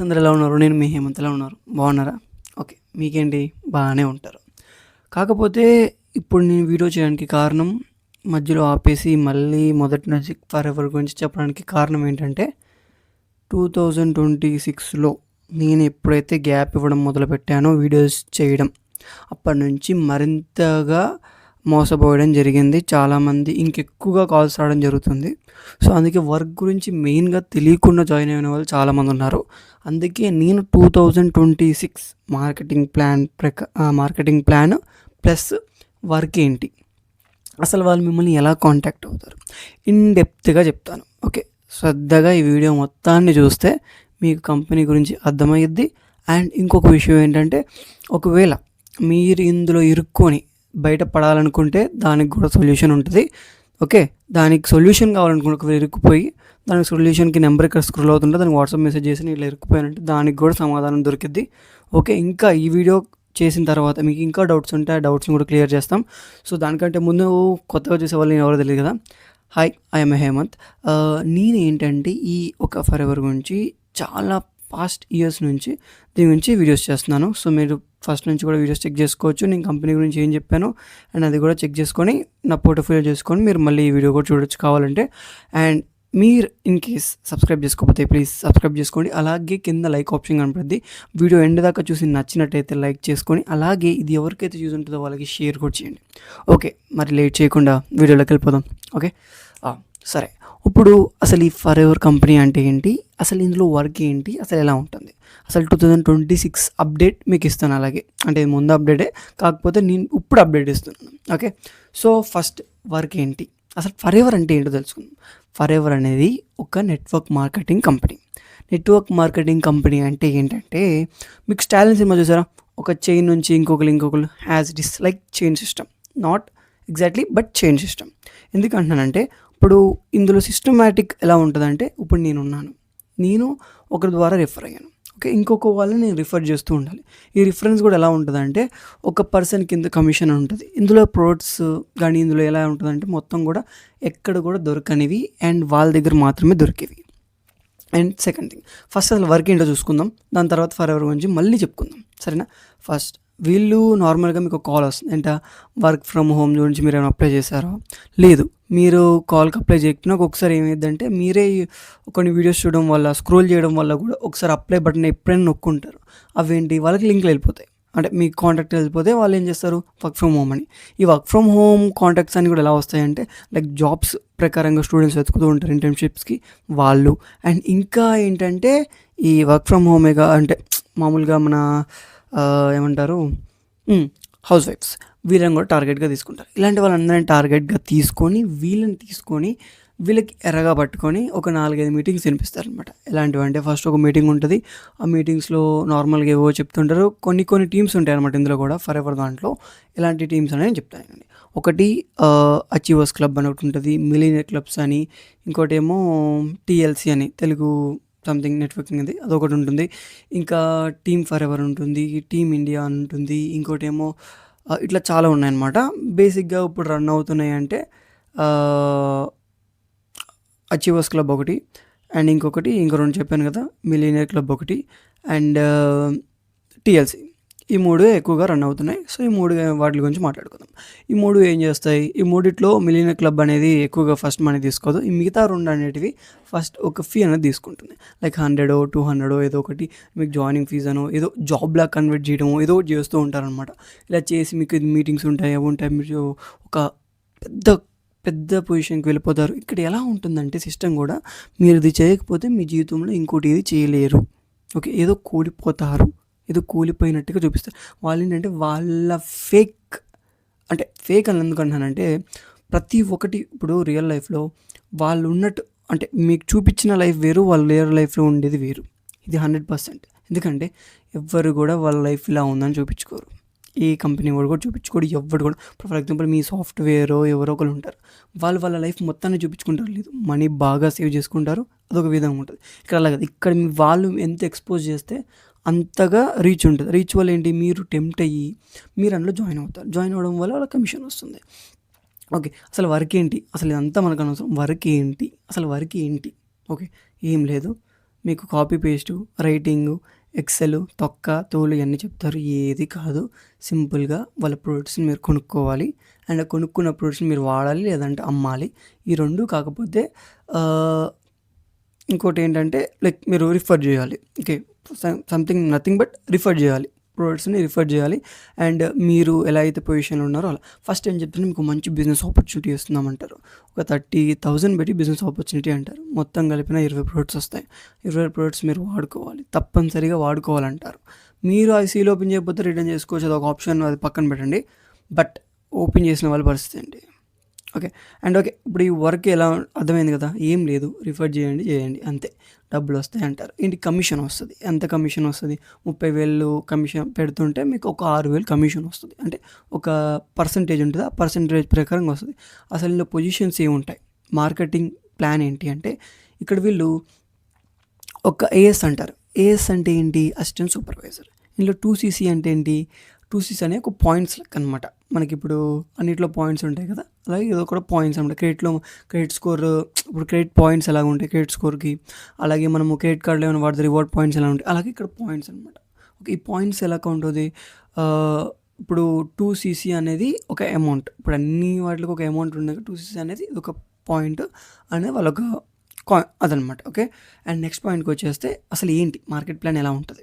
అందరూ ఎలా ఉన్నారు? నేను మీ హేమంత్. ఎలా ఉన్నారు? బాగున్నారా? ఓకే. మీకేంటి? బాగానే ఉంటారు. కాకపోతే ఇప్పుడు నేను వీడియో చేయడానికి కారణం, మధ్యలో ఆపేసి మళ్ళీ మొదటి నుంచి ఫర్ ఎవర్ గురించి చెప్పడానికి కారణం ఏంటంటే 2026లో నేను ఎప్పుడైతే గ్యాప్ ఇవ్వడం మొదలుపెట్టానో వీడియోస్ చేయడం, అప్పటి నుంచి మరింతగా మోసపోవడం జరిగింది. చాలామంది ఇంకెక్కువగా కాల్స్ రావడం జరుగుతుంది. సో అందుకే వర్క్ గురించి మెయిన్గా తెలియకుండా జాయిన్ అయిన వాళ్ళు చాలామంది ఉన్నారు. అందుకే నేను 2026 మార్కెటింగ్ ప్లాన్ ప్లస్ వర్క్ ఏంటి, అసలు వాళ్ళు మిమ్మల్ని ఎలా కాంటాక్ట్ అవుతారు, ఇన్ డెప్త్గా చెప్తాను. ఓకే, శ్రద్ధగా ఈ వీడియో మొత్తాన్ని చూస్తే మీకు కంపెనీ గురించి అర్థమయ్యిద్ది. అండ్ ఇంకొక విషయం ఏంటంటే, ఒకవేళ మీరు ఇందులో ఇరుక్కొని బయటపడాలనుకుంటే దానికి కూడా సొల్యూషన్ ఉంటుంది. ఓకే, దానికి సొల్యూషన్ కావాలనుకుంటే ఒకవేళ ఇరుక్కుపోయి దానికి సొల్యూషన్కి నెంబర్ ఇక్కడ స్క్రోల్ అవుతుంటే దానికి వాట్సాప్ మెసేజ్ చేసి ఇట్లా ఇరుక్కుపోయానంటే దానికి కూడా సమాధానం దొరికిద్ది. ఓకే, ఇంకా ఈ వీడియో చేసిన తర్వాత మీకు ఇంకా డౌట్స్ ఉంటే ఆ డౌట్స్ని కూడా క్లియర్ చేస్తాం. సో దానికంటే ముందు కొత్తగా చూసే వాళ్ళు నేను ఎవరో తెలియదు కదా. Hi, I'm Hemanth. నేను ఏంటంటే ఈ ఒక ఫర్ ఎవర్ గురించి చాలా పాస్ట్ ఇయర్స్ నుంచి దీని గురించి వీడియోస్ చేస్తున్నాను. సో మీరు ఫస్ట్ నుంచి కూడా వీడియోస్ చెక్ చేసుకోవచ్చు. నేను కంపెనీ గురించి ఏం చెప్పాను అండ్ అది కూడా చెక్ చేసుకొని నా పోర్ట్ఫోలియో చేసుకొని మీరు మళ్ళీ ఈ వీడియో కూడా చూడొచ్చు కావాలంటే. అండ్ మీరు ఇన్ కేస్ సబ్స్క్రైబ్ చేసుకోకపోతే ప్లీజ్ సబ్స్క్రైబ్ చేసుకోండి. అలాగే కింద లైక్ ఆప్షన్ కనపడుద్ది. వీడియో ఎండ్ దాకా చూసి నచ్చినట్టయితే లైక్ చేసుకొని, అలాగే ఇది ఎవరికైతే చూసి ఉంటుందో వాళ్ళకి షేర్ కూడా చేయండి. ఓకే, మరి లేట్ చేయకుండా వీడియోలోకి వెళ్ళిపోదాం. ఓకే, సరే. ఇప్పుడు అసలు ఈ ఫర్ ఎవర్ కంపెనీ అంటే ఏంటి, అసలు ఇందులో వర్క్ ఏంటి, అసలు ఎలా ఉంటుంది, అసలు 2026 అప్డేట్ మీకు ఇస్తాను. అలాగే అంటే ముందు అప్డేటే, కాకపోతే నేను ఇప్పుడు అప్డేట్ ఇస్తున్నాను. ఓకే, సో ఫస్ట్ వర్క్ ఏంటి, అసలు ఫర్ ఎవర్ అంటే ఏంటో తెలుసుకుందాం. ఫర్ ఎవర్ అనేది ఒక network marketing company. Network marketing company అంటే ఏంటంటే, మీకు స్టాలిన్ సినిమా చూసారా, ఒక చైన్ నుంచి ఇంకొకరు has it is like chain system, not exactly but chain system. ఎందుకంటున్నానంటే, ఇప్పుడు ఇందులో సిస్టమాటిక్ ఎలా ఉంటుందంటే, ఇప్పుడు నేను ఒకరి ద్వారా రిఫర్ అయ్యాను. ఓకే, ఇంకొక వాళ్ళని నేను రిఫర్ చేస్తూ ఉండాలి. ఈ రిఫరెన్స్ కూడా ఎలా ఉంటుందంటే, ఒక పర్సన్ కింద కమిషన్ ఉంటుంది. ఇందులో ప్రొడక్ట్స్ కానీ ఇందులో ఎలా ఉంటుందంటే మొత్తం కూడా ఎక్కడ కూడా దొరకనివి అండ్ వాళ్ళ దగ్గర మాత్రమే దొరికేవి. అండ్ సెకండ్ థింగ్, ఫస్ట్ అసలు వర్క్ ఏంటో చూసుకుందాం, దాని తర్వాత ఫర్ ఎవర్ గురించి మళ్ళీ చెప్పుకుందాం, సరేనా. ఫస్ట్ వీళ్ళు నార్మల్గా మీకు కాల్ వస్తుంది ఏంట, వర్క్ ఫ్రమ్ హోమ్ గురించి మీరు ఏమైనా అప్లై చేశారో లేదు. మీరు కాల్కి అప్లై చేయకపోయినా ఒకసారి ఏమైందంటే, మీరే కొన్ని వీడియోస్ చూడడం వల్ల స్క్రోల్ చేయడం వల్ల కూడా ఒకసారి అప్లై బటన్ ఎప్పుడైనా నొక్కుంటారు. అవేంటి, వాళ్ళకి లింక్లు వెళ్ళిపోతాయి. అంటే మీ కాంటాక్ట్ వెళ్ళిపోతే వాళ్ళు ఏం చేస్తారు, వర్క్ ఫ్రమ్ హోమ్ అని. ఈ వర్క్ ఫ్రమ్ హోమ్ కాంటాక్ట్స్ అని కూడా ఎలా వస్తాయంటే, లైక్ జాబ్స్ ప్రకారంగా స్టూడెంట్స్ వెతుకుతూ ఉంటారు ఇంటర్న్షిప్స్కి వాళ్ళు. అండ్ ఇంకా ఏంటంటే, ఈ వర్క్ ఫ్రమ్ హోమేగా అంటే మామూలుగా మన ఏమంటారు, హౌస్ వైఫ్స్, వీళ్ళని కూడా టార్గెట్గా తీసుకుంటారు. ఇలాంటి వాళ్ళందరినీ టార్గెట్గా తీసుకొని వీళ్ళకి ఎర్రగా పట్టుకొని ఒక 4-5 మీటింగ్స్ వినిపిస్తారనమాట. ఎలాంటివి అంటే, ఫస్ట్ ఒక మీటింగ్ ఉంటుంది. ఆ మీటింగ్స్లో నార్మల్గా ఏవో చెప్తుంటారు. కొన్ని టీమ్స్ ఉంటాయి అనమాట ఇందులో కూడా ఫర్ ఎవర్ దాంట్లో. ఎలాంటి టీమ్స్ అనేది చెప్తానండి. ఒకటి అచీవర్స్ క్లబ్ అని ఒకటి ఉంటుంది, మిలీనియర్ క్లబ్స్ అని, ఇంకోటి ఏమో టీఎల్సీ అని, తెలుగు సంథింగ్ నెట్వర్కింగ్ అది, అదొకటి ఉంటుంది. ఇంకా టీమ్ ఫర్ ఎవర్ ఉంటుంది, టీమ్ ఇండియా అని ఉంటుంది, ఇంకోటి ఏమో ఇట్లా చాలా ఉన్నాయన్నమాట. బేసిక్గా ఇప్పుడు రన్ అవుతున్నాయి అంటే అచీవర్స్ క్లబ్ ఒకటి, అండ్ ఇంకో 2 చెప్పాను కదా, మిలీనియర్ క్లబ్ ఒకటి, అండ్ టీఎల్సీ. ఈ 3 ఎక్కువగా రన్ అవుతున్నాయి. సో ఈ 3 వాటి గురించి మాట్లాడుకుందాం. ఈ 3 ఏం చేస్తాయి, ఈ మూడిట్లో మిలీనియర్ క్లబ్ అనేది ఎక్కువగా ఫస్ట్ మనీ తీసుకోదు. ఈ మిగతా 2 అనేటివి ఫస్ట్ ఒక ఫీ అనేది తీసుకుంటుంది. లైక్ 100 200 ఏదో ఒకటి మీకు జాయినింగ్ ఫీజ్ అనో ఏదో జాబ్లా కన్వర్ట్ చేయడమో ఏదో ఒకటి చేస్తూ ఉంటారనమాట. ఇలా చేసి మీకు మీటింగ్స్ ఉంటాయి, అవి ఉంటాయి, మీరు ఒక పెద్ద పొజిషన్కి వెళ్ళిపోతారు. ఇక్కడ ఎలా ఉంటుందంటే సిస్టమ్ కూడా, మీరు ఇది చేయకపోతే మీ జీవితంలో ఇంకోటి ఏది చేయలేరు. ఓకే, ఏదో కూలిపోయినట్టుగా చూపిస్తారు. వాళ్ళు ఏంటంటే వాళ్ళ ఫేక్ అని ఎందుకంటున్నానంటే, ప్రతి ఒక్కటి ఇప్పుడు రియల్ లైఫ్లో వాళ్ళు ఉన్నట్టు అంటే మీకు చూపించిన లైఫ్ వేరు, వాళ్ళ రియల్ లైఫ్లో ఉండేది వేరు. ఇది 100%. ఎందుకంటే ఎవ్వరు కూడా వాళ్ళ లైఫ్ ఇలా ఉందని చూపించుకోరు. ఏ కంపెనీ వాడు కూడా చూపించుకోడు, ఎవ్వడు కూడా. ఫర్ ఎగ్జాంపుల్ మీ సాఫ్ట్వేర్ ఎవరో ఒకరు ఉంటారు, వాళ్ళ లైఫ్ మొత్తాన్ని చూపించుకుంటారు. లేదు, మనీ బాగా సేవ్ చేసుకుంటారు, అదొక విధంగా ఉంటుంది. ఇక్కడ అలా కదా, ఇక్కడ వాళ్ళు ఎంత ఎక్స్పోజ్ చేస్తే అంతగా రీచ్ ఉంటుంది. రీచ్ వల్ల ఏంటి, మీరు టెంప్ట్ అయ్యి మీరు అందులో జాయిన్ అవుతారు. జాయిన్ అవ్వడం వల్ల వాళ్ళ కమిషన్ వస్తుంది. ఓకే, అసలు వర్క్ ఏంటి, అసలు ఇదంతా మనకు అనవసరం. వర్క్ ఏంటి, అసలు వర్క్ ఏంటి? ఓకే, ఏం లేదు, మీకు కాపీ పేస్టు, రైటింగు, ఎక్సెల్, తొక్క, తోలు ఇవన్నీ చెప్తారు. ఏది కాదు. సింపుల్‌గా వాళ్ళ ప్రొడక్ట్స్‌ని మీరు కొనుక్కోవాలి. అండ్ కొనుక్కున్న ప్రొడక్ట్స్‌ని మీరు వాడాలి, లేదంటే అమ్మాలి. ఈ 2 కాకపోతే ఇంకోటేంటంటే లైక్ మీరు రిఫర్ చేయాలి. Okay. Something nothing but refer చేయాలి. ప్రొడక్ట్స్‌ని రిఫర్ చేయాలి. అండ్ మీరు ఎలా అయితే పొజిషన్‌లో ఉన్నారో అలా. ఫస్ట్ ఏం చెప్తున్నా, మీకు మంచి బిజినెస్ ఆపర్చునిటీ ఇస్తున్నామంటారు. ఒక 30,000 పెట్టి బిజినెస్ ఆపర్చునిటీ అంటారు. మొత్తం కలిపిన 20 ప్రొడక్ట్స్ వస్తాయి. 20 ప్రొడక్ట్స్ మీరు వాడుకోవాలి. తప్పనిసరిగా వాడుకోవాలంటారు. మీరు అది సీల్ ఓపెన్ చేయకపోతే రిటర్న్ చేసుకోవచ్చు. అదొక ఆప్షన్, అది పక్కన పెట్టండి. బట్ ఓపెన్ చేసిన వాళ్ళ పరిస్థితి ఏంటి? ఓకే. And okay. ఇప్పుడు ఈ వర్క్ ఎలా అర్థమైంది కదా! ఏం లేదు. రిఫర్ చేయండి అంతే. డబ్బులొస్తాయి అంటారు. ఏంటి కమిషన్ వస్తది. ఎంత కమిషన్ వస్తది? 30,000 కమిషన్ పెడుతుంటే మీకు ఒక 6,000 కమిషన్ వస్తది. అంటే ఒక పర్సెంటేజ్ ఉంటది. ఆ పర్సెంటేజ్ ప్రకారంగా వస్తది. అసలు ఇందులో పొజిషన్స్ ఏముంటాయి? మార్కెటింగ్ ప్లాన్ ఏంటి అంటే, ఇక్కడ వీళ్ళు ఒక ఏఎస్ అంటారు. ఏఎస్ అంటే ఏంటి? Assistant supervisor. ఇందులో 2సీసీ అంటే ఏంటి? 2సీసీ అనే ఒక పాయింట్స్ లెక్క అనమాట. మనకిప్పుడు అన్నిట్లో పాయింట్స్ ఉంటాయి కదా! అలాగే ఇది కూడా పాయింట్స్ అనమాట. క్రెడిట్ స్కోర్, ఇప్పుడు క్రెడిట్ పాయింట్స్ ఎలాగ ఉంటాయి క్రెడిట్ స్కోర్‌కి, అలాగే మనము క్రెడిట్ కార్డ్‌లో ఏమైనా వాడితే రివార్డ్ పాయింట్స్ ఎలా ఉంటాయి, అలాగే ఇక్కడ పాయింట్స్ అనమాట. ఓకే. ఈ పాయింట్స్ ఎలా కౌంట్ అవుతాయి? ఇప్పుడు 2సీసీ అనేది ఒక అమౌంట్. ఇప్పుడు అన్ని వాటికి ఒక అమౌంట్ ఉండగా 2సీసీ అనేది ఒక పాయింట్ అనేది వాళ్ళొక అదనమాట. ఓకే. అండ్ నెక్స్ట్ పాయింట్‌కొచ్చేస్తే అసలు ఏంటి మార్కెట్ ప్లాన్ ఎలా ఉంటది?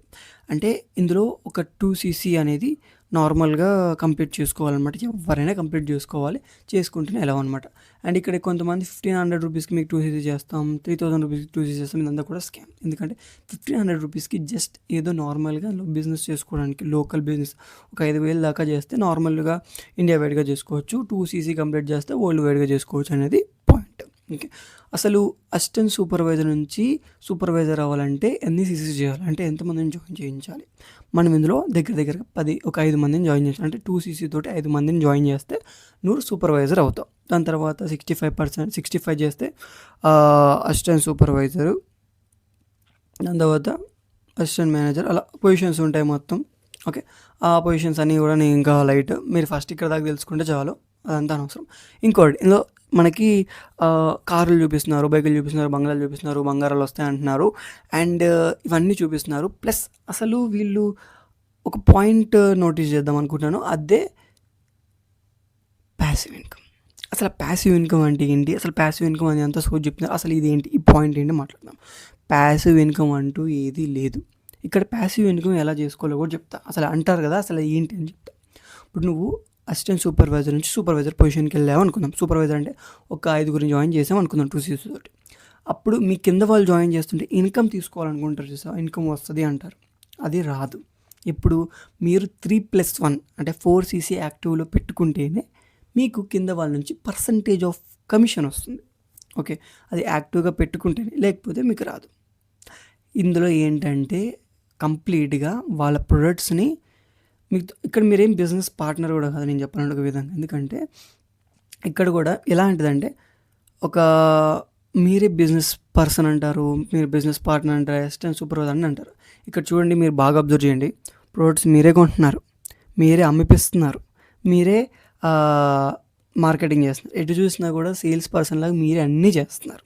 అంటే ఇందులో ఒక 2సీసీ అనేది నార్మల్‌గా కంప్లీట్ చేసుకోవాలనమాట. ఎవ్వరైనా కంప్లీట్ చేసుకోవాలి. చేసుకుంటేనే ఎలాగో అనమాట. అండ్ ఇక్కడ కొంతమంది 1,500 రూపీస్‌కి మీకు 2సీసీ చేస్తాం, 3,000 రూపీస్‌కి 2సీసీ చేస్తాం. ఇదంతా కూడా స్కామ్. ఎందుకంటే 1,500 రూపీస్‌కి జస్ట్ ఏదో నార్మల్‌గా బిజినెస్ చేసుకోవడానికి లోకల్ బిజినెస్ ఒక 5,000 దాకా చేస్తే నార్మల్‌గా ఇండియా వైడ్‌గా చేసుకోవచ్చు. 2సీసీ కంప్లీట్ చేస్తే వరల్డ్ వైడ్‌గా చేసుకోవచ్చు అనేది పాయింట్. ఓకే. అసలు అసిస్టెంట్ సూపర్వైజర్ నుంచి సూపర్వైజర్ అవ్వాలంటే ఎన్ని సీసీస్ చేయాలి? అంటే ఎంతమందిని జాయిన్ చేయించాలి? మనం ఇందులో దగ్గరగా ఒక 5 మందిని జాయిన్ చేయాలి. అంటే 2సీసీ తోటి 5 మందిని జాయిన్ చేస్తే నువ్వు సూపర్వైజర్ అవుతావు. దాని తర్వాత 65 చేస్తే అసిస్టెంట్ సూపర్వైజరు, దాని తర్వాత అసిస్టెంట్ మేనేజర్, అలా పొజిషన్స్ ఉంటాయి మొత్తం. ఓకే. ఆ పొజిషన్స్ అన్నీ కూడా నేను ఇంకా లైట్. మీరు ఫస్ట్ ఇక్కడ దాకా తెలుసుకుంటే చాలు. అదంతా అనవసరం. ఇంకోటి ఇందులో మనకి కార్లు చూపిస్తున్నారు, బైకులు చూపిస్తున్నారు, బంగ్లాలు చూపిస్తున్నారు, బంగారాలు వస్తాయి అంటున్నారు. అండ్ ఇవన్నీ చూపిస్తున్నారు. ప్లస్ అసలు వీళ్ళు ఒక పాయింట్ నోటీస్ చేద్దాం అనుకుంటున్నాను. అదే ప్యాసివ్ ఇన్కమ్. అసలు ప్యాసివ్ ఇన్కమ్ అంటే ఏంటి? అసలు ప్యాసివ్ ఇన్కమ్ అని అంతా సోది చెప్తున్నారు. అసలు ఇదేంటి? ఈ పాయింట్ ఏంటి మాట్లాడదాం. ప్యాసివ్ ఇన్కమ్ అంటూ ఏదీ లేదు. ఇక్కడ ప్యాసివ్ ఇన్కమ్ ఎలా చేసుకోవాలో కూడా చెప్తా. అసలు అంటారు కదా, అసలు ఏంటి అని చెప్తా. ఇప్పుడు నువ్వు అసిస్టెంట్ సూపర్వైజర్ నుంచి సూపర్వైజర్ పొజిషన్కి వెళ్ళావు అనుకుందాం. సూపర్వైజర్ అంటే ఒక 5గురిని జాయిన్ చేసాం అనుకుందాం 2సీసీ తోటి. అప్పుడు మీ కింద వాళ్ళు జాయిన్ చేస్తుంటే ఇన్కమ్ తీసుకోవాలనుకుంటారు చూసావా, ఇన్కమ్ వస్తుంది అంటారు. అది రాదు. ఇప్పుడు మీరు 3+1 అంటే 4సీసీ యాక్టివ్లో పెట్టుకుంటేనే మీకు కింద వాళ్ళ నుంచి పర్సంటేజ్ ఆఫ్ కమిషన్ వస్తుంది. ఓకే. అది యాక్టివ్గా పెట్టుకుంటేనే, లేకపోతే మీకు రాదు. ఇందులో ఏంటంటే కంప్లీట్గా వాళ్ళ ప్రొడక్ట్స్ని మీకు ఇక్కడ మీరేం బిజినెస్ పార్ట్నర్ కూడా కాదు నేను చెప్పాలంటే ఒక విధంగా. ఎందుకంటే ఇక్కడ కూడా ఎలాంటిదంటే ఒక మీరే బిజినెస్ పర్సన్ అంటారు, మీరు బిజినెస్ పార్ట్నర్ అంటారు, అసిస్టెంట్ సూపర్వైజర్ అని అంటారు. ఇక్కడ చూడండి, మీరు బాగా అబ్జర్వ్ చేయండి. ప్రొడక్ట్స్ మీరే కొంటున్నారు, మీరే అమ్మిపిస్తున్నారు, మీరే మార్కెటింగ్ చేస్తున్నారు. ఎటు చూసినా కూడా సేల్స్ పర్సన్ లాగా మీరే అన్నీ చేస్తున్నారు.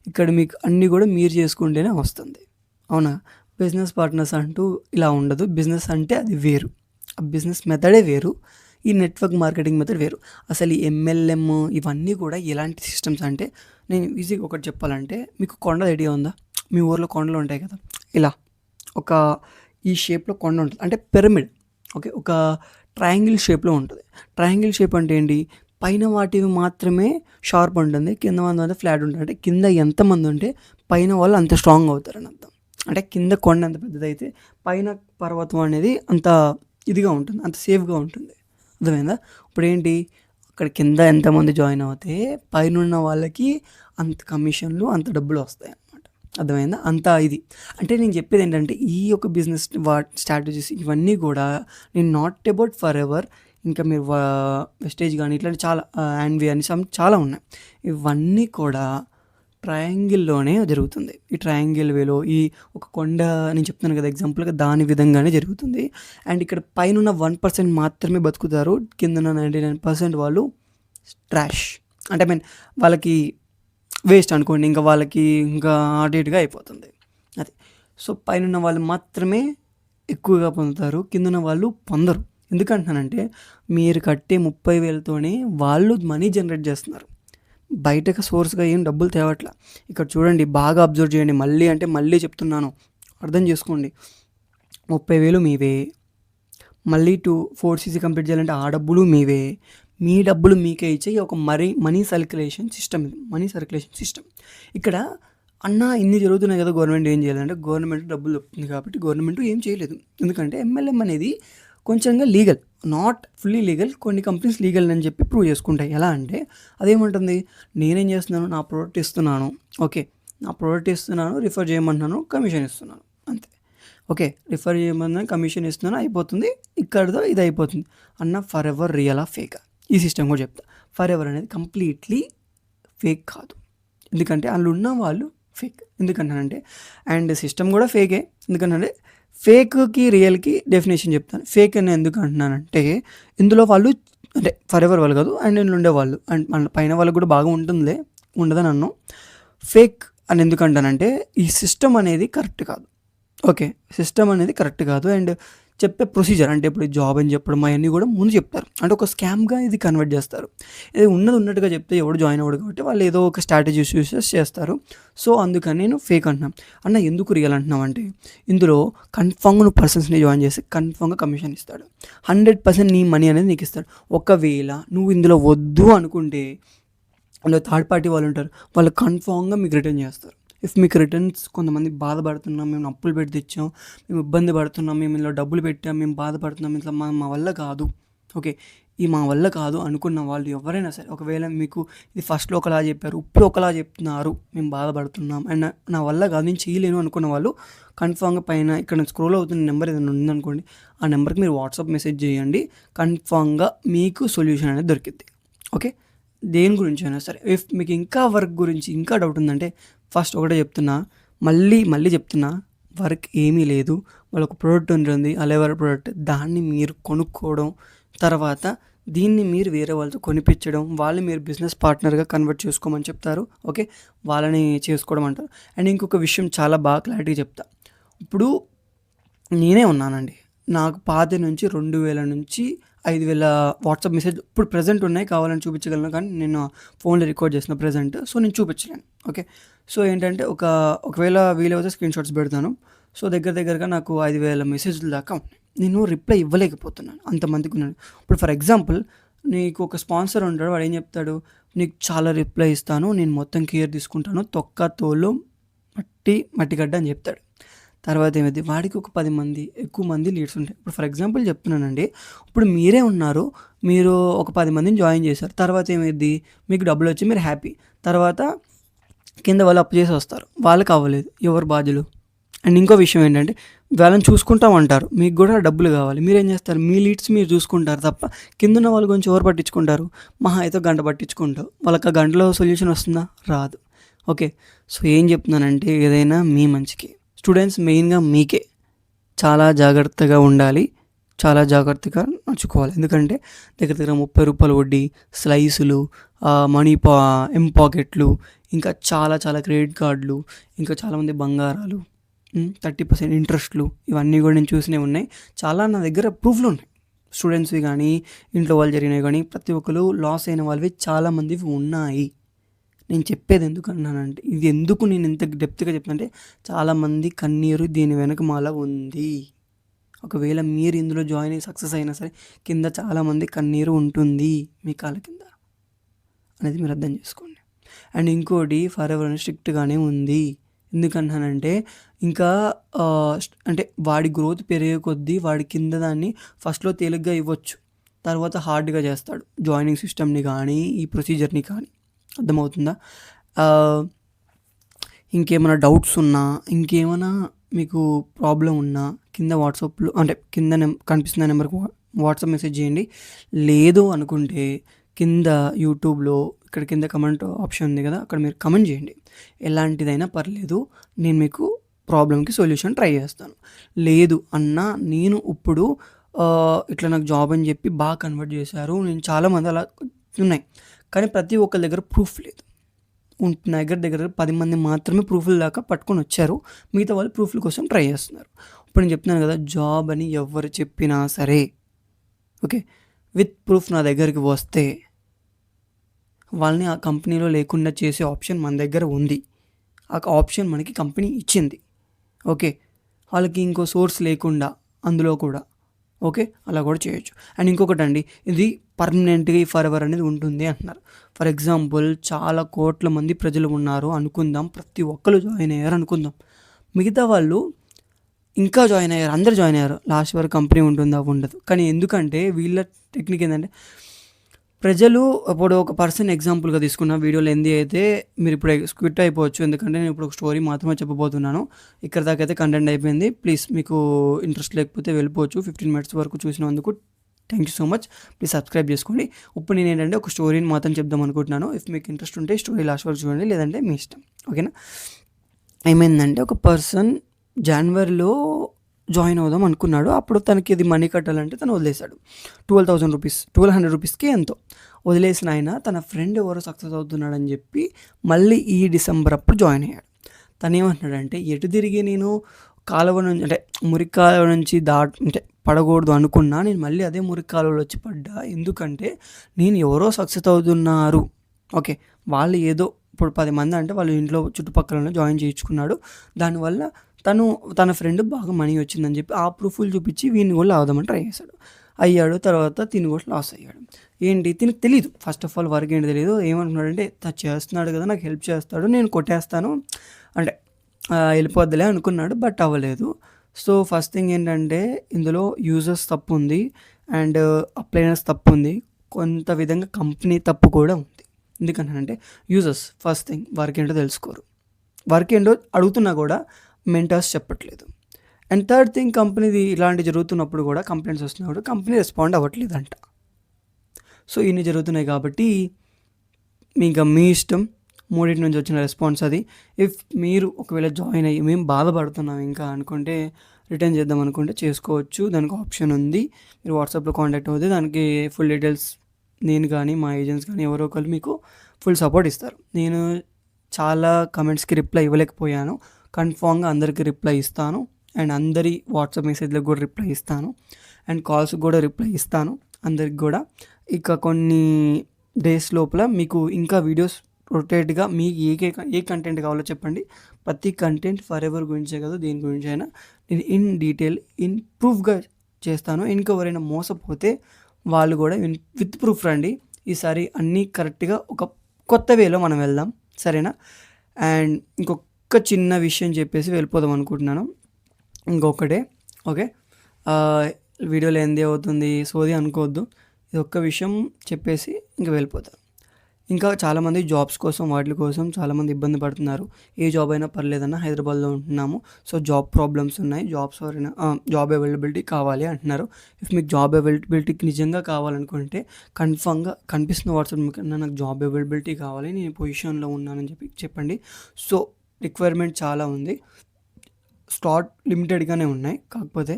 ఇక్కడ మీకు అన్నీ కూడా మీరు చేసుకుంటేనే వస్తుంది. అవునా? బిజినెస్ పార్ట్నర్స్ అంటూ ఇలా ఉండదు. బిజినెస్ అంటే అది వేరు. ఆ బిజినెస్ మెథడే వేరు. ఈ నెట్వర్క్ మార్కెటింగ్ మెథడ్ వేరు. అసలు ఈ ఎంఎల్ఎం ఇవన్నీ కూడా ఎలాంటి సిస్టమ్స్ అంటే, నేను ఈజీగా ఒకటి చెప్పాలంటే, మీకు కొండ ఐడియా ఉందా? మీ ఊర్లో కొండలు ఉంటాయి కదా, ఇలా ఒక ఈ షేప్లో కొండ ఉంటుంది. అంటే పిరమిడ్. ఓకే. ఒక ట్రయాంగిల్ షేప్లో ఉంటుంది. ట్రయాంగిల్ షేప్ అంటే ఏంటి? పైన వాటివి మాత్రమే షార్ప్ ఉంటుంది, కింద మంది ఫ్లాట్ ఉంటుంది. అంటే కింద ఎంతమంది ఉంటే పైన వాళ్ళు అంత స్ట్రాంగ్ అవుతారని అర్థం. అంటే కింద కొండ ఎంత పెద్దదైతే పైన పర్వతం అనేది అంత ఇదిగా ఉంటుంది, అంత సేఫ్గా ఉంటుంది. అర్థమైందా? ఇప్పుడు ఏంటి, అక్కడ కింద ఎంతమంది జాయిన్ అవుతే పైన వాళ్ళకి అంత కమిషన్లు, అంత డబ్బులు వస్తాయి అన్నమాట. అర్థమైందా? అంత ఇది. అంటే నేను చెప్పేది ఏంటంటే, ఈ యొక్క బిజినెస్ స్ట్రాటజీస్ ఇవన్నీ కూడా నేను నాట్ అబౌట్ ఫర్ ఎవర్, ఇంకా మీరు వెస్టేజ్ కానీ ఇట్లాంటి చాలా యాన్వి అని చాలా ఉన్నాయి. ఇవన్నీ కూడా ట్రయాంగిల్లోనే జరుగుతుంది. ఈ ట్రయాంగిల్ వేలో ఈ ఒక కొండ నేను చెప్తున్నాను కదా ఎగ్జాంపుల్గా, దాని విధంగానే జరుగుతుంది. అండ్ ఇక్కడ పైన 1% మాత్రమే బతుకుతారు, కింద 99% వాళ్ళు ట్రాష్. అంటే వాళ్ళకి వేస్ట్ అనుకోండి, ఇంకా వాళ్ళకి ఇంకా అటు ఇటుగా అయిపోతుంది. అది సో పైన వాళ్ళు మాత్రమే ఎక్కువగా పొందుతారు, కింద ఉన్న వాళ్ళు పొందరు. ఎందుకంటున్నానంటే మీరు కట్టే 30,000తోనే వాళ్ళు మనీ జనరేట్ చేస్తున్నారు, బయటకు సోర్స్గా ఏం డబ్బులు తేవట్లా. ఇక్కడ చూడండి, బాగా అబ్జర్వ్ చేయండి, మళ్ళీ అంటే మళ్ళీ చెప్తున్నాను, అర్థం చేసుకోండి. 30,000 మీవే, మళ్ళీ 4cc కంప్లీట్ చేయాలంటే ఆ డబ్బులు మీవే, మీ డబ్బులు మీకే ఇచ్చే ఒక మనీ సర్క్యులేషన్ సిస్టమ్ ఇది, మనీ సర్క్యులేషన్ సిస్టమ్. ఇక్కడ అన్న ఇన్ని జరుగుతున్నాయి కదా, గవర్నమెంట్ ఏం చేయాలంటే గవర్నమెంట్ డబ్బులు చెప్తుంది కాబట్టి గవర్నమెంట్ ఏం చేయలేదు. ఎందుకంటే MLM అనేది కొంచెంగా లీగల్, నాట్ ఫుల్లీ లీగల్, కొన్ని కంపెనీస్ లీగల్ అని చెప్పి ప్రూవ్ చేసుకుంటాయి. ఎలా అంటే అదేమంటుంది, నేనేం చేస్తున్నాను, నా ప్రోడక్ట్ ఇస్తున్నాను, ఓకే, నా ప్రోడక్ట్ ఇస్తున్నాను, రిఫర్ చేయమంటున్నాను, కమిషన్ ఇస్తున్నాను, అంతే. ఓకే, రిఫర్ చేయమన్నా కమిషన్ ఇస్తున్నాను, అయిపోతుంది, ఇక్కడతో ఇది అయిపోతుంది అన్న. ఫర్ ఎవర్ రియలా ఫేకా, ఈ సిస్టమ్ కూడా చెప్తా. ఫర్ ఎవర్ అనేది కంప్లీట్లీ ఫేక్ కాదు, ఎందుకంటే అందులో ఉన్న వాళ్ళు ఫేక్. ఎందుకంటానంటే అండ్ సిస్టమ్ కూడా ఫేకే, ఎందుకంటే ఫేక్కి రియల్కి డెఫినేషన్ చెప్తాను. ఫేక్ అని ఎందుకు అంటున్నానంటే ఇందులో వాళ్ళు అంటే ఫర్ ఎవర్ వాళ్ళు కాదు, అండ్ ఇందులో ఉండేవాళ్ళు అండ్ మన పైన వాళ్ళకి కూడా బాగా ఉంటుందిలే, ఉండదని అన్నాను. ఫేక్ అని ఎందుకు అంటానంటే ఈ సిస్టమ్ అనేది కరెక్ట్ కాదు. ఓకే, సిస్టమ్ అనేది కరెక్ట్ కాదు. అండ్ చెప్పే ప్రొసీజర్ అంటే ఇప్పుడు జాబ్ అని చెప్పడం అవన్నీ కూడా ముందు చెప్తారు, అంటే ఒక స్కామ్గా ఇది కన్వర్ట్ చేస్తారు. ఇది ఉన్నట్టుగా చెప్తే ఎవడు జాయిన్ అవ్వడు కాబట్టి వాళ్ళు ఏదో ఒక స్ట్రాటజీస్ యూస్ చేస్తారు. సో అందుకని నేను ఫేక్ అంటున్నాను. అన్న ఎందుకు రియల్ అంటున్నాం అంటే ఇందులో కన్ఫామ్గా నువ్వు పర్సన్స్ని జాయిన్ చేసి కన్ఫామ్గా కమిషన్ ఇస్తాడు, 100% నీ మనీ అనేది నీకు ఇస్తాడు. ఒకవేళ నువ్వు ఇందులో వద్దు అనుకుంటే అందులో థర్డ్ పార్టీ వాళ్ళు ఉంటారు, వాళ్ళు కన్ఫామ్గా మీకు రిటర్న్ చేస్తారు. ఇఫ్ మీకు రిటర్న్స్ కొంతమంది బాధపడుతున్నాం, మేము అప్పులు పెట్టి తెచ్చాం, మేము ఇబ్బంది పడుతున్నాం, మేము ఇందులో డబ్బులు పెట్టాం, మేము బాధపడుతున్నాం, ఇట్లా మా వల్ల కాదు, ఓకే, ఈ మా వల్ల కాదు అనుకున్న వాళ్ళు ఎవరైనా సరే, ఒకవేళ మీకు ఇది ఫస్ట్లో ఒకలా చెప్పారు, ఇప్పుడు ఒకలా చెప్తున్నారు, మేము బాధపడుతున్నాం అండ్ నా వల్ల కాదు, నేను చేయలేను అనుకున్న వాళ్ళు కన్ఫామ్గా పైన ఇక్కడ స్క్రోల్ అవుతున్న నెంబర్ ఏదైనా ఉందనుకోండి, ఆ నెంబర్కి మీరు వాట్సాప్ మెసేజ్ చేయండి, కన్ఫామ్గా మీకు సొల్యూషన్ అనేది దొరికిద్ది. ఓకే, దేని గురించి అయినా సరే. ఇఫ్ మీకు ఇంకా వర్క్ గురించి ఇంకా డౌట్ ఉందంటే ఫస్ట్ ఒకటే చెప్తున్నా, మళ్ళీ చెప్తున్నా, వర్క్ ఏమీ లేదు, వాళ్ళకు ప్రోడక్ట్ ఉంటుంది, అలెవర్ ప్రోడక్ట్, దాన్ని మీరు కొనుక్కోవడం, తర్వాత దీన్ని మీరు వేరే వాళ్ళతో కొనిపించడం, వాళ్ళు మీరు బిజినెస్ పార్ట్నర్గా కన్వర్ట్ చేసుకోమని చెప్తారు. ఓకే, వాళ్ళని చేసుకోవడం అంటారు. అండ్ ఇంకొక విషయం చాలా బాగా క్లారిటీగా చెప్తా. ఇప్పుడు నేనే ఉన్నానండి, నాకు పాత నుంచి 2,000 నుంచి 5,000 వాట్సాప్ మెసేజ్ ఇప్పుడు ప్రజెంట్ ఉన్నాయి, కావాలని చూపించగలను, కానీ నేను ఫోన్లో రికార్డ్ చేసిన ప్రజెంట్, సో నేను చూపించలేను. ఓకే, సో ఏంటంటే ఒకవేళ వీలైతే స్క్రీన్ షాట్స్ పెడతాను. సో దగ్గరగా నాకు 5,000 మెసేజ్ల దాకా ఉన్నాయి, నేను రిప్లై ఇవ్వలేకపోతున్నాను, అంతమందికి ఉన్నాను. ఇప్పుడు ఫర్ ఎగ్జాంపుల్ నీకు ఒక స్పాన్సర్ ఉంటాడు, వాడు ఏం చెప్తాడు, నీకు చాలా రిప్లై ఇస్తాను, నేను మొత్తం కేర్ తీసుకుంటాను, తొక్క తోలు మట్టిగడ్డ అని చెప్తాడు. తర్వాత ఏమైంది, వాడికి ఒక 10 మంది ఎక్కువ మంది లీడ్స్ ఉంటాయి. ఇప్పుడు ఫర్ ఎగ్జాంపుల్ చెప్తున్నానండి, ఇప్పుడు మీరే ఉన్నారు, మీరు ఒక 10 మందిని జాయిన్ చేశారు, తర్వాత ఏమైంది, మీకు డబ్బులు వచ్చి మీరు హ్యాపీ, తర్వాత కింద వాళ్ళు అప్పు చేసి వస్తారు, వాళ్ళకి అవ్వలేదు, ఎవరు బాధ్యులు? అండ్ ఇంకో విషయం ఏంటంటే వాళ్ళని చూసుకుంటామంటారు, మీకు కూడా డబ్బులు కావాలి, మీరేం చేస్తారు, మీ లీడ్స్ మీరు చూసుకుంటారు తప్ప కింద ఉన్న వాళ్ళ గురించి ఎవరు పట్టించుకుంటారు? మహా అయితే గంట పట్టించుకుంటారు, వాళ్ళకి ఆ గంటలో సొల్యూషన్ వస్తుందా? రాదు. ఓకే, సో ఏం చెప్తున్నానంటే ఏదైనా మీ మంచికి, స్టూడెంట్స్ మెయిన్గా మీకే చాలా జాగ్రత్తగా ఉండాలి, చాలా జాగ్రత్తగా నడుచుకోవాలి. ఎందుకంటే దగ్గర 30 రూపాయల వడ్డీ, స్లైసులు, మనీ పాకెట్లు, ఇంకా చాలా క్రెడిట్ కార్డులు, ఇంకా చాలామంది బంగారాలు, 30% ఇంట్రెస్ట్లు, ఇవన్నీ కూడా నేను చూసినవి ఉన్నాయి. చాలా నా దగ్గర ప్రూఫ్లు ఉన్నాయి, స్టూడెంట్స్వి కానీ ఇంట్లో వాళ్ళు జరిగినవి కానీ ప్రతి ఒక్కరు లాస్ అయిన వాళ్ళవి చాలామందివి ఉన్నాయి. నేను చెప్పేది ఎందుకు అన్నానంటే ఇది ఎందుకు నేను ఇంత డెప్త్గా చెప్తానంటే చాలామంది కన్నీరు దీని వెనకమాల ఉంది. ఒకవేళ మీరు ఇందులో జాయిన్ అయ్యి సక్సెస్ అయినా సరే కింద చాలామంది కన్నీరు ఉంటుంది మీ కాళ్ళ కింద అనేది మీరు అర్థం చేసుకోండి. అండ్ ఇంకోటి ఫర్ ఎవర్ స్ట్రిక్ట్గానే ఉంది. ఎందుకన్నానంటే ఇంకా అంటే వాడి గ్రోత్ పెరిగే కొద్దీ వాడి కింద దాన్ని ఫస్ట్లో తేలిగ్గా ఇవ్వచ్చు, తర్వాత హార్డ్గా చేస్తాడు జాయినింగ్ సిస్టమ్ని కానీ ఈ ప్రొసీజర్ని కానీ. అర్థమవుతుందా? ఇంకేమైనా డౌట్స్ ఉన్నా, ఇంకేమైనా మీకు ప్రాబ్లం ఉన్నా కింద వాట్సాప్లో అంటే కింద కనిపిస్తున్న నెంబర్కి వాట్సాప్ మెసేజ్ చేయండి. లేదు అనుకుంటే కింద యూట్యూబ్లో ఇక్కడ కింద కమెంట్ ఆప్షన్ ఉంది కదా, అక్కడ మీరు కమెంట్ చేయండి, ఎలాంటిదైనా పర్లేదు, నేను మీకు ప్రాబ్లంకి సొల్యూషన్ ట్రై చేస్తాను. లేదు అన్నా నేను ఇప్పుడు ఇట్లా నాకు జాబ్ అని చెప్పి బాగా కన్వర్ట్ చేశారు, నేను చాలామంది అలా ఉన్నాయి, కానీ ప్రతి ఒక్కరి దగ్గర ప్రూఫ్ లేదు. నా దగ్గర 10 మంది మాత్రమే ప్రూఫ్‌ల దాకా పట్టుకొని వచ్చారు. మిగతా వాళ్ళు ప్రూఫ్‌ల కోసం ట్రై చేస్తున్నారు. ఇప్పుడు నేను చెప్తున్నాను కదా! జాబ్ అని ఎవ్వరు చెప్పినా సరే, ఓకే, విత్ ప్రూఫ్ నా దగ్గరికి వస్తే వాళ్ళని ఆ కంపెనీలో లేకుండా చేసే ఆప్షన్ మన దగ్గర ఉంది. ఆ ఆప్షన్ మనకి కంపెనీ ఇచ్చింది. ఓకే, వాళ్ళకి ఇంకో సోర్స్ లేకుండా అందులో కూడా, ఓకే, అలా కూడా చేయొచ్చు. అండ్ ఇంకొకటండి, ఇది పర్మనెంట్‌గా ఫర్ ఎవర్ అనేది ఉంటుంది అంటున్నారు. ఫర్ ఎగ్జాంపుల్ చాలా కోట్ల మంది ప్రజలు ఉన్నారు అనుకుందాం. ప్రతి ఒక్కరు జాయిన్ అయ్యారు అనుకుందాం. మిగతా వాళ్ళు ఇంకా జాయిన్ అయ్యారు. అందరూ జాయిన్ అయ్యారు. లాస్ట్ వరకు కంపెనీ ఉంటుందా? ఉండదు. కానీ ఎందుకంటే వీళ్ళ టెక్నిక్ ఏంటంటే, ప్రజలు ఇప్పుడు ఒక పర్సన్ ఎగ్జాంపుల్‌గా తీసుకున్న వీడియో లెంతీ అయితే మీరు ఇప్పుడు క్విట్ అయిపోవచ్చు. ఎందుకంటే నేను ఇప్పుడు ఒక స్టోరీ మాత్రమే చెప్పబోతున్నాను. ఇక్కడి దాకా అయితే కంటెంట్ అయిపోయింది. ప్లీజ్ మీకు ఇంట్రెస్ట్ లేకపోతే వెళ్ళిపోవచ్చు. 15 మినిట్స్ వరకు చూసినందుకు thank you so much. Please subscribe చేసుకోండి. ఇప్పుడు నేను ఏంటంటే ఒక స్టోరీని మాత్రం చెప్దాం అనుకుంటున్నాను. ఇఫ్ మీకు ఇంట్రెస్ట్ ఉంటే స్టోరీ లాస్ట్ వరకు చూడండి, లేదంటే మీ ఇష్టం. ఓకేనా? ఏమైందంటే ఒక పర్సన్ జనవరిలో జాయిన్ అవుదాం అనుకున్నాడు. అప్పుడు తనకి ఇది మనీ కట్టాలంటే తను వదిలేశాడు. 12,000 రూపీస్, 1,200 రూపీస్కి ఎంతో వదిలేసిన ఆయన తన ఫ్రెండ్ ఎవరో సక్సెస్ అవుతున్నాడని చెప్పి మళ్ళీ ఈ డిసెంబర్ అప్పుడు జాయిన్ అయ్యాడు. తను ఏమంటున్నాడంటే, ఎటు తిరిగి నేను కాలువ నుంచి అంటే మురికి కాలువ నుంచి అంటే పడకూడదు అనుకున్నా, నేను మళ్ళీ అదే మురికి కాలువలో వచ్చి పడ్డా. ఎందుకంటే నేను ఎవరో సక్సెస్ అవుతున్నారు, ఓకే, వాళ్ళు ఏదో ఇప్పుడు 10 మంది అంటే వాళ్ళు ఇంట్లో చుట్టుపక్కల జాయిన్ చేయించుకున్నాడు. దానివల్ల తన ఫ్రెండ్ బాగా మనీ వచ్చిందని చెప్పి ఆ ప్రూఫ్లు చూపించి వీడిని కూడా లాగుదామని ట్రై చేశాడు. అయ్యాడు. తర్వాత తిని కూడా లాస్ అయ్యాడు. ఏంటి తినకు తెలీదు, ఫస్ట్ ఆఫ్ ఆల్ వర్క్ ఏంటి తెలియదు. ఏమంటున్నాడంటే, తను చేస్తున్నాడు కదా, నాకు హెల్ప్ చేస్తాడు, నేను కొట్టేస్తాను అంటే వెళ్ళిపోద్దిలే అనుకున్నాడు. బట్ అవ్వలేదు. సో ఫస్ట్ థింగ్ ఏంటంటే, ఇందులో యూజర్స్ తప్పు ఉంది అండ్ అప్లైనర్స్ తప్పు ఉంది. కొంత విధంగా కంపెనీ తప్పు కూడా ఉంది. ఎందుకంటే యూజర్స్ ఫస్ట్ థింగ్ వర్క్ ఏంటో తెలుసుకోరు. వర్క్ ఏంటో అడుగుతున్నా కూడా మెంటర్స్ చెప్పట్లేదు. అండ్ థర్డ్ థింగ్, కంపెనీది ఇలాంటి జరుగుతున్నప్పుడు కూడా కంప్లైంట్స్ వస్తున్నప్పుడు కంపెనీ రెస్పాండ్ అవ్వట్లేదంట. సో ఇన్ని జరుగుతున్నాయి కాబట్టి ఇంకా మీ ఇష్టం, మూడింటి నుంచి వచ్చిన రెస్పాన్స్ అది. ఇఫ్ మీరు ఒకవేళ జాయిన్ అయ్యి మేము బాధపడుతున్నాం ఇంకా అనుకుంటే, రిటర్న్ చేద్దాం అనుకుంటే చేసుకోవచ్చు. దానికి ఆప్షన్ ఉంది. మీరు వాట్సాప్లో కాంటాక్ట్ అవుతే దానికి ఫుల్ డీటెయిల్స్ నేను కానీ మా ఏజెంట్స్ కానీ ఎవరో ఒకరు మీకు ఫుల్ సపోర్ట్ ఇస్తారు. నేను చాలా కమెంట్స్కి రిప్లై ఇవ్వలేకపోయాను. కన్ఫామ్గా అందరికీ రిప్లై ఇస్తాను. అండ్ అందరి వాట్సాప్ మెసేజ్లకు కూడా రిప్లై ఇస్తాను. అండ్ కాల్స్కి కూడా రిప్లై ఇస్తాను అందరికి కూడా. ఇక కొన్ని డేస్ లోపల మీకు ఇంకా వీడియోస్ రొటేట్గా మీకు ఏ కంటెంట్ కావాలో చెప్పండి. ప్రతి కంటెంట్ ఫర్ ఎవర్ గురించే కదా, దేని గురించి అయినా నేను ఇన్ డీటెయిల్ ప్రూఫ్గా చేస్తాను. ఇంకెవరైనా మోసపోతే వాళ్ళు కూడా విత్ ప్రూఫ్ రండి. ఈసారి అన్నీ కరెక్ట్గా ఒక కొత్త వేలో మనం వెళ్దాం, సరేనా? అండ్ ఇంకొక చిన్న విషయం చెప్పేసి వెళ్ళిపోదాం అనుకుంటున్నాను. ఇంకొకటే, ఓకే, వీడియోలో ఏంది అవుతుంది సోది అనుకోవద్దు. ఇది ఒక్క విషయం చెప్పేసి ఇంకా వెళ్ళిపోతాను. ఇంకా చాలామంది జాబ్స్ కోసం వాటి కోసం చాలామంది ఇబ్బంది పడుతున్నారు. ఏ జాబ్ అయినా పర్లేదన్న, హైదరాబాద్లో ఉంటున్నాము, సో జాబ్ ప్రాబ్లమ్స్ ఉన్నాయి, జాబ్ అవైలబిలిటీ కావాలి అంటున్నారు. ఇఫ్ మీకు జాబ్ అవైలబిలిటీకి నిజంగా కావాలనుకుంటే కన్ఫామ్గా కనిపిస్తున్న వాట్సాప్ మీకు నాకు జాబ్ అవైలబిలిటీ కావాలి, నేను పొజిషన్లో ఉన్నానని చెప్పండి. సో రిక్వైర్మెంట్ చాలా ఉంది. స్లాట్ లిమిటెడ్గానే ఉన్నాయి. కాకపోతే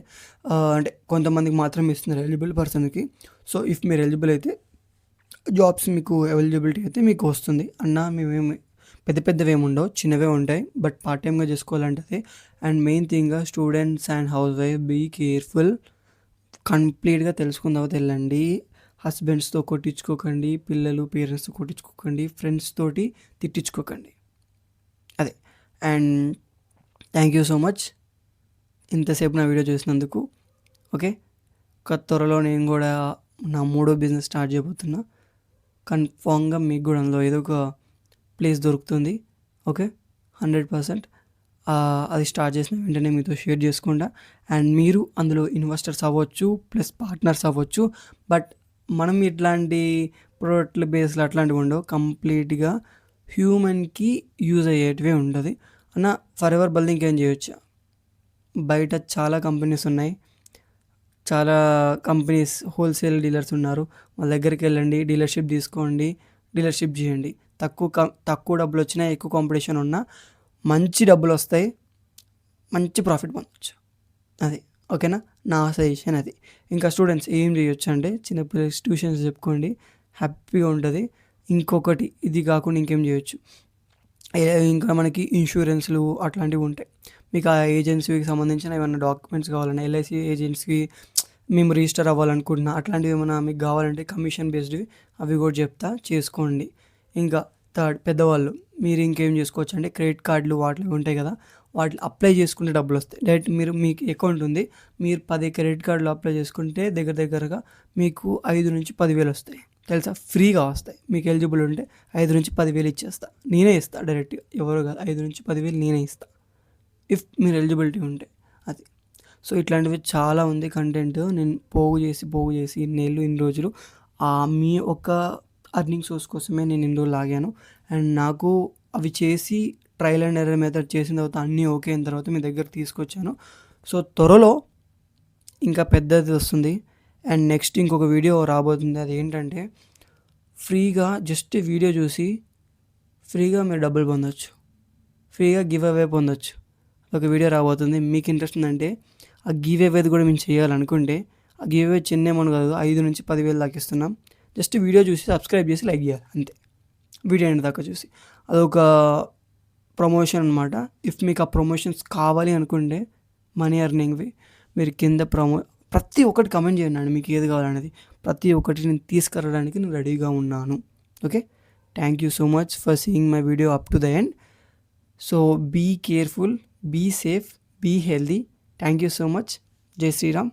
అంటే కొంతమందికి మాత్రం ఇస్తున్నారు ఎలిజిబుల్ పర్సన్కి. సో ఇఫ్ మీరు ఎలిజిబుల్ అయితే జాబ్స్ మీకు అవైలబిలిటీ అయితే మీకు వస్తుంది అన్న. మేమేమి పెద్దవి ఏమి ఉండవు, చిన్నవే ఉంటాయి. బట్ పార్ట్ టైమ్గా చేసుకోవాలంటే. అండ్ మెయిన్ థింగ్గా students and house wife be careful. కంప్లీట్గా తెలుసుకున్న తర్వాత వెళ్ళండి. హస్బెండ్స్తో కొట్టించుకోకండి, పిల్లలు పేరెంట్స్తో కొట్టించుకోకండి, ఫ్రెండ్స్ తోటి తిట్టించుకోకండి. అదే. And thank you so much ఇంతసేపు నా వీడియో చూసినందుకు. ఓకే, త్వరలో నేను కూడా నా 3వ బిజినెస్ స్టార్ట్ చేయబోతున్నా. కన్ఫామ్గా మీకు కూడా అందులో ఏదో ఒక ప్లేస్ దొరుకుతుంది. ఓకే, 100%. అది స్టార్ట్ చేసిన వెంటనే మీతో షేర్ చేసుకుంటా. అండ్ మీరు అందులో ఇన్వెస్టర్స్ అవ్వచ్చు, ప్లస్ పార్ట్నర్స్ అవ్వచ్చు. బట్ మనం ఇట్లాంటి ప్రోడక్ట్ల బేస్లో అట్లాంటివి ఉండవు. కంప్లీట్గా హ్యూమన్కి యూజ్ అయ్యేటివే ఉంటుంది అన్న. ఫర్ ఎవర్ బల్లి ఇంకేం చేయొచ్చా? బయట చాలా కంపెనీస్ ఉన్నాయి, చాలా కంపెనీస్ హోల్సేల్ డీలర్స్ ఉన్నారు. వాళ్ళ దగ్గరికి వెళ్ళండి, డీలర్షిప్ తీసుకోండి, డీలర్షిప్ చేయండి. తక్కువ డబ్బులు వచ్చినా, ఎక్కువ కాంపిటీషన్ ఉన్నా మంచి డబ్బులు వస్తాయి, మంచి ప్రాఫిట్ పొందవచ్చు. అది ఓకేనా, నా సజెషన్ అది. ఇంకా స్టూడెంట్స్ ఏం చేయొచ్చు అంటే, చిన్నపిల్లలకి ట్యూషన్స్ చెప్పుకోండి, హ్యాపీగా ఉంటుంది. ఇంకొకటి ఇది కాకుండా ఇంకేం చేయొచ్చు, ఇంకా మనకి ఇన్సూరెన్స్‌లు అట్లాంటివి ఉంటాయి. మీకు ఆ ఏజెన్సీకి సంబంధించిన ఏమన్నా డాక్యుమెంట్స్ కావాలన్నా ఎల్ఐసి ఏజెన్సీకి మేము రిజిస్టర్ అవ్వాలనుకుంటున్నా అట్లాంటివి ఏమన్నా మీకు కావాలంటే కమిషన్ బేస్డ్‌వి అవి కూడా చెప్తా చేసుకోండి. ఇంకా థర్డ్ పెద్దవాళ్ళు మీరు ఇంకేం చేసుకోవచ్చు అంటే క్రెడిట్ కార్డులు వాటిలో ఉంటాయి కదా! వాటిలో అప్లై చేసుకుంటే డబ్బులొస్తాయి. డైరెక్ట్ మీకు అకౌంట్ ఉంది. మీరు 10 క్రెడిట్ కార్డులు అప్లై చేసుకుంటే దగ్గరగా మీకు 5,000-10,000 వస్తాయి. తెలుసా? ఫ్రీగా వస్తాయి. మీకు ఎలిజిబుల్ ఉంటే 5,000-10,000 ఇచ్చేస్తా. నేనే ఇస్తా డైరెక్ట్‌గా. ఎవరు కాదు. 5,000-10,000 నేనే ఇస్తా. ఇఫ్ మీరు ఎలిజిబిలిటీ ఉంటే అది. సో ఇట్లాంటివి చాలా ఉంది కంటెంట్. నేను పోగు చేసి ఇన్ని రోజులు మీ ఒక అర్నింగ్ సోర్స్ కోసమే నేను ఇన్ని రోజులు ఆగాను. అండ్ నాకు అవి చేసి ట్రయల్ అండ్ ఎర్రర్ మెథడ్ చేసిన తర్వాత అన్నీ ఓకే అయిన తర్వాత మీ దగ్గరికి తీసుకొచ్చాను. సో త్వరలో ఇంకా పెద్దది వస్తుంది. అండ్ నెక్స్ట్ ఇంకొక వీడియో రాబోతుంది. అదేంటంటే ఫ్రీగా జస్ట్ వీడియో చూసి ఫ్రీగా మీరు డబ్బులు పొందొచ్చు. ఫ్రీగా గివ్ అవే పొందొచ్చు. ఒక వీడియో రాబోతుంది. మీకు ఇంట్రెస్ట్ ఉందంటే ఆ గివ్ అవేది కూడా మేము చేయాలనుకుంటే ఆ గివ్ అవే చిన్న అమౌంట్ కాదు, 5,000-10,000 దాకా ఇస్తున్నాం. జస్ట్ వీడియో చూసి సబ్స్క్రైబ్ చేసి లైక్ చేయాలి అంతే. వీడియో ఎండ్ దాకా చూసి అదొక ప్రమోషన్ అనమాట. ఇఫ్ మీకు ఆ ప్రమోషన్స్ కావాలి అనుకుంటే మనీ ఎర్నింగ్వి మీరు కింద ప్రతి ఒక్కటి కమెంట్ చేయండి. మీకు ఏది కావాలనేది ప్రతి ఒక్కటి నేను తీసుకురావడానికి నేను రెడీగా ఉన్నాను. Okay, thank you so much for seeing my video up to the end. So be careful, be safe, be healthy. Thank you so much. జై శ్రీరామ్.